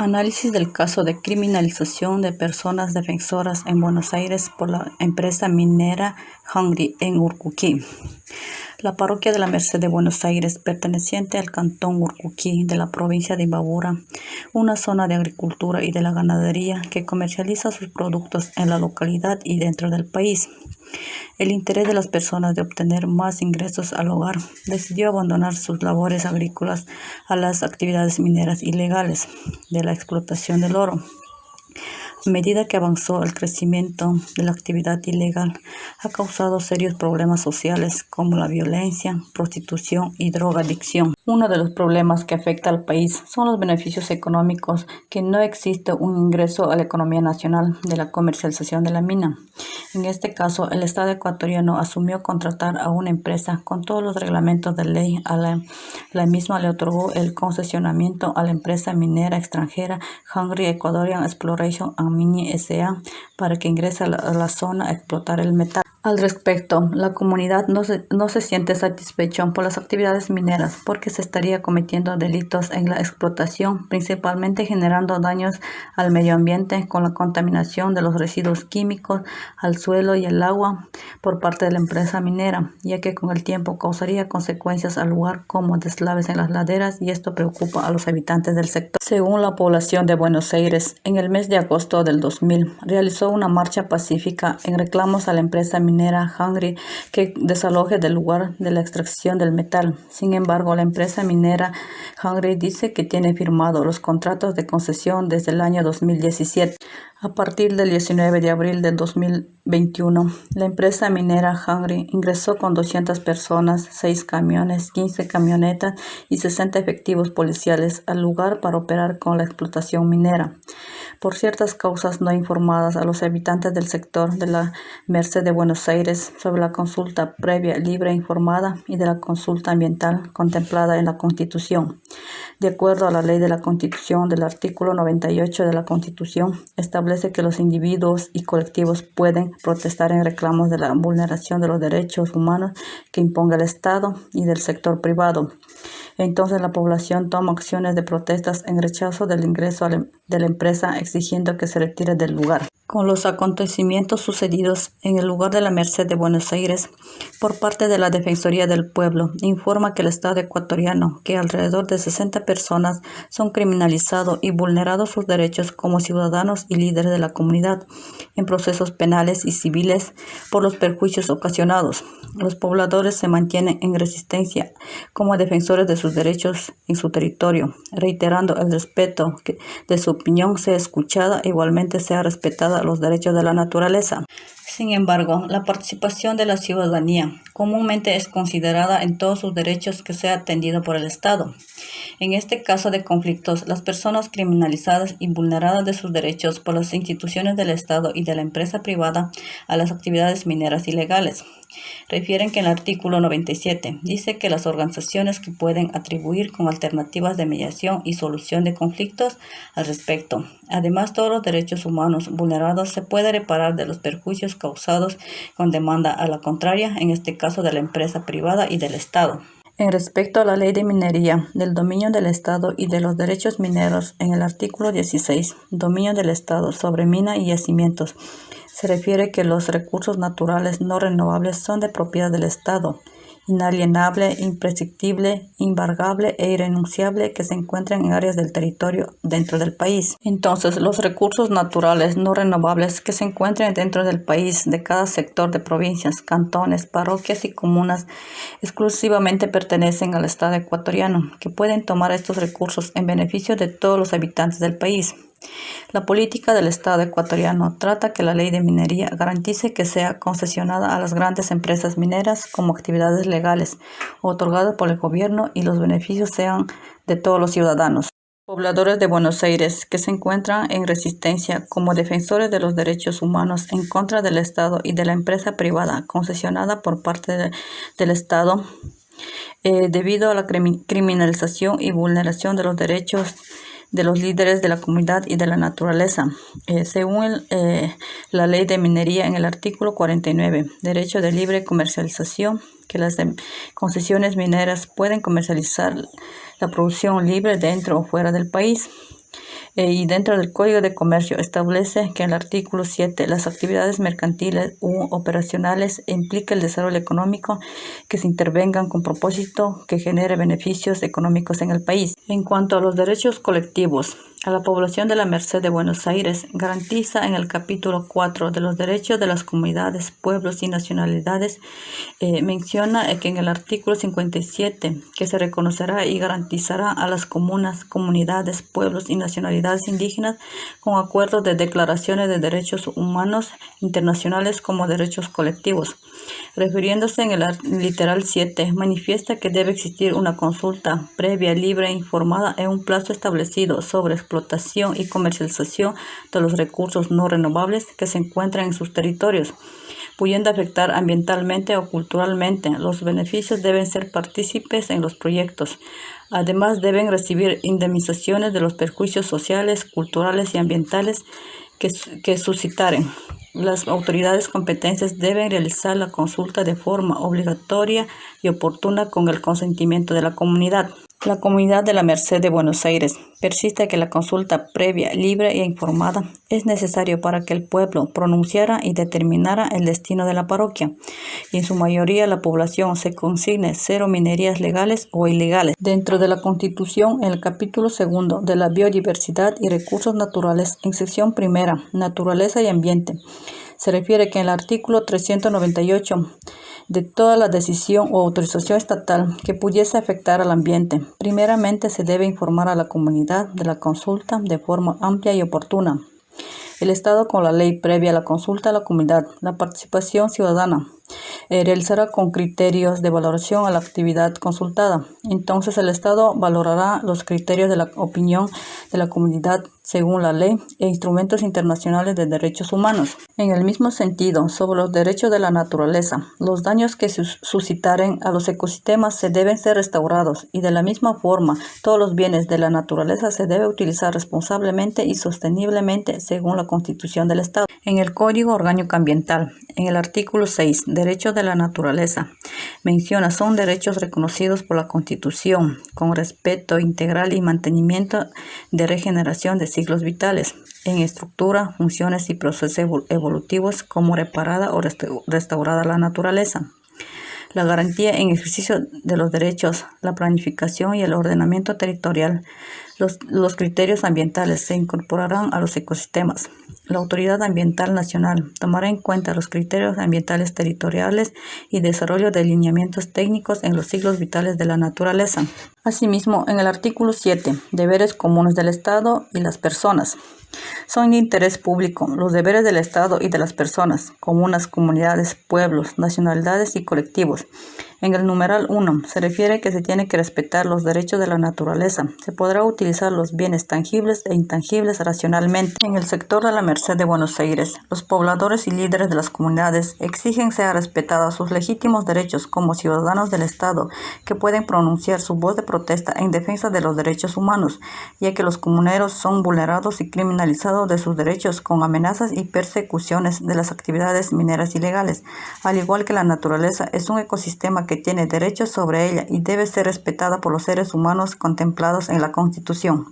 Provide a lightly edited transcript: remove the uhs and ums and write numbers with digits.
Análisis del caso de criminalización de personas defensoras en Buenos Aires por la empresa minera Hungry en Urcuquí. La parroquia de la Merced de Buenos Aires, perteneciente al cantón Urcuquí de la provincia de Imbabura, una zona de agricultura y de la ganadería que comercializa sus productos en la localidad y dentro del país. El interés de las personas de obtener más ingresos al hogar decidió abandonar sus labores agrícolas a las actividades mineras ilegales de la explotación del oro. A medida que avanzó el crecimiento de la actividad ilegal, ha causado serios problemas sociales como la violencia, prostitución y drogadicción. Uno de los problemas que afecta al país son los beneficios económicos, que no existe un ingreso a la economía nacional de la comercialización de la mina. En este caso, el Estado ecuatoriano asumió contratar a una empresa con todos los reglamentos de ley. La misma le otorgó el concesionamiento a la empresa minera extranjera Hungry Ecuadorian Exploration and Mining S.A. para que ingrese a la zona a explotar el metal. Al respecto, la comunidad no se siente satisfecha por las actividades mineras porque se estaría cometiendo delitos en la explotación, principalmente generando daños al medio ambiente con la contaminación de los residuos químicos al suelo y el agua por parte de la empresa minera, ya que con el tiempo causaría consecuencias al lugar como deslaves en las laderas, y esto preocupa a los habitantes del sector. Según la población de Buenos Aires, en el mes de agosto del 2000 realizó una marcha pacífica en reclamos a la empresa minera Hungry que desaloje del lugar de la extracción del metal. Sin embargo, la empresa minera Hungry dice que tiene firmado los contratos de concesión desde el año 2017. A partir del 19 de abril del 2021, la empresa minera Hungry ingresó con 200 personas, 6 camiones, 15 camionetas y 60 efectivos policiales al lugar para operar con la explotación minera. Por ciertas causas no informadas a los habitantes del sector de la Merced de Buenos Aires sobre la consulta previa, libre e informada y de la consulta ambiental contemplada en la Constitución. De acuerdo a la ley de la Constitución, del artículo 98 de la Constitución, establece que los individuos y colectivos pueden protestar en reclamos de la vulneración de los derechos humanos que imponga el Estado y del sector privado. Entonces la población toma acciones de protestas en rechazo del ingreso de la empresa, exigiendo que se retire del lugar. Con los acontecimientos sucedidos en el lugar de la Merced de Buenos Aires, por parte de la Defensoría del Pueblo, informa que el Estado ecuatoriano, que alrededor de 60 personas son criminalizados y vulnerados sus derechos como ciudadanos y líderes de la comunidad en procesos penales y civiles por los perjuicios ocasionados. Los pobladores se mantienen en resistencia como defensores de sus derechos en su territorio, reiterando el respeto de su opinión sea escuchada e igualmente sea respetada los derechos de la naturaleza. Sin embargo, la participación de la ciudadanía comúnmente es considerada en todos sus derechos que sea atendido por el Estado. En este caso de conflictos, las personas criminalizadas y vulneradas de sus derechos por las instituciones del Estado y de la empresa privada a las actividades mineras ilegales. Refieren que el artículo 97 dice que las organizaciones que pueden atribuir con alternativas de mediación y solución de conflictos al respecto. Además, todos los derechos humanos vulnerados se puede reparar de los perjuicios causados con demanda a la contraria, en este caso de la empresa privada y del Estado. En respecto a la ley de minería, del dominio del Estado y de los derechos mineros, en el artículo 16, dominio del Estado sobre mina y yacimientos, se refiere que los recursos naturales no renovables son de propiedad del Estado, inalienable, imprescriptible, embargable e irrenunciable que se encuentran en áreas del territorio dentro del país. Entonces, los recursos naturales no renovables que se encuentran dentro del país de cada sector de provincias, cantones, parroquias y comunas exclusivamente pertenecen al Estado ecuatoriano, que pueden tomar estos recursos en beneficio de todos los habitantes del país. La política del Estado ecuatoriano trata que la ley de minería garantice que sea concesionada a las grandes empresas mineras como actividades legales, otorgadas por el gobierno, y los beneficios sean de todos los ciudadanos. Pobladores de Buenos Aires que se encuentran en resistencia como defensores de los derechos humanos en contra del Estado y de la empresa privada concesionada por parte del Estado debido a la criminalización y vulneración de los derechos de los líderes de la comunidad y de la naturaleza. Según la ley de minería, en el artículo 49, derecho de libre comercialización, que las concesiones mineras pueden comercializar la producción libre dentro o fuera del país. Y dentro del Código de Comercio establece que en el artículo 7 las actividades mercantiles u operacionales implica el desarrollo económico que se intervengan con propósito que genere beneficios económicos en el país. En cuanto a los derechos colectivos, a la población de la Merced de Buenos Aires garantiza en el capítulo 4 de los derechos de las comunidades, pueblos y nacionalidades, menciona que en el artículo 57 que se reconocerá y garantizará a las comunas, comunidades, pueblos y nacionalidades indígenas con acuerdos de declaraciones de derechos humanos internacionales como derechos colectivos. Refiriéndose en el literal 7, manifiesta que debe existir una consulta previa, libre e informada en un plazo establecido sobre explotación y comercialización de los recursos no renovables que se encuentran en sus territorios, pudiendo afectar ambientalmente o culturalmente. Los beneficios deben ser partícipes en los proyectos. Además, deben recibir indemnizaciones de los perjuicios sociales, culturales y ambientales que suscitaren. Las autoridades competentes deben realizar la consulta de forma obligatoria y oportuna con el consentimiento de la comunidad. La Comunidad de la Merced de Buenos Aires persiste que la consulta previa, libre e informada es necesario para que el pueblo pronunciara y determinara el destino de la parroquia, y en su mayoría la población se consigne cero minerías legales o ilegales. Dentro de la Constitución, en el capítulo 2 de la biodiversidad y recursos naturales, en sección primera, naturaleza y ambiente, se refiere que en el artículo 398 de toda la decisión o autorización estatal que pudiese afectar al ambiente, primeramente se debe informar a la comunidad de la consulta de forma amplia y oportuna. El Estado, con la ley previa a la consulta a la comunidad, la participación ciudadana, realizará con criterios de valoración a la actividad consultada. Entonces el Estado valorará los criterios de la opinión de la comunidad según la ley e instrumentos internacionales de derechos humanos. En el mismo sentido, sobre los derechos de la naturaleza, los daños que suscitaren a los ecosistemas se deben ser restaurados, y de la misma forma, todos los bienes de la naturaleza se debe utilizar responsablemente y sosteniblemente según la Constitución del Estado. En el Código Orgánico Ambiental, en el artículo 6, derechos de la naturaleza, menciona son derechos reconocidos por la Constitución, con respeto integral y mantenimiento de regeneración de ciclos vitales, en estructura, funciones y procesos evolutivos como reparada o restaurada la naturaleza. La garantía en ejercicio de los derechos, la planificación y el ordenamiento territorial. Los criterios ambientales se incorporarán a los ecosistemas. La Autoridad Ambiental Nacional tomará en cuenta los criterios ambientales territoriales y desarrollo de lineamientos técnicos en los ciclos vitales de la naturaleza. Asimismo, en el artículo 7, deberes comunes del Estado y las personas. Son de interés público los deberes del Estado y de las personas, comunas, comunidades, pueblos, nacionalidades y colectivos. En el numeral 1 se refiere que se tiene que respetar los derechos de la naturaleza. Se podrá utilizar los bienes tangibles e intangibles racionalmente. En el sector de la Merced de Buenos Aires, los pobladores y líderes de las comunidades exigen sean respetados sus legítimos derechos como ciudadanos del Estado, que pueden pronunciar su voz de protesta en defensa de los derechos humanos, ya que los comuneros son vulnerados y criminalizados de sus derechos con amenazas y persecuciones de las actividades mineras ilegales. Al igual que la naturaleza, es un ecosistema que tiene derechos sobre ella y debe ser respetada por los seres humanos contemplados en la Constitución.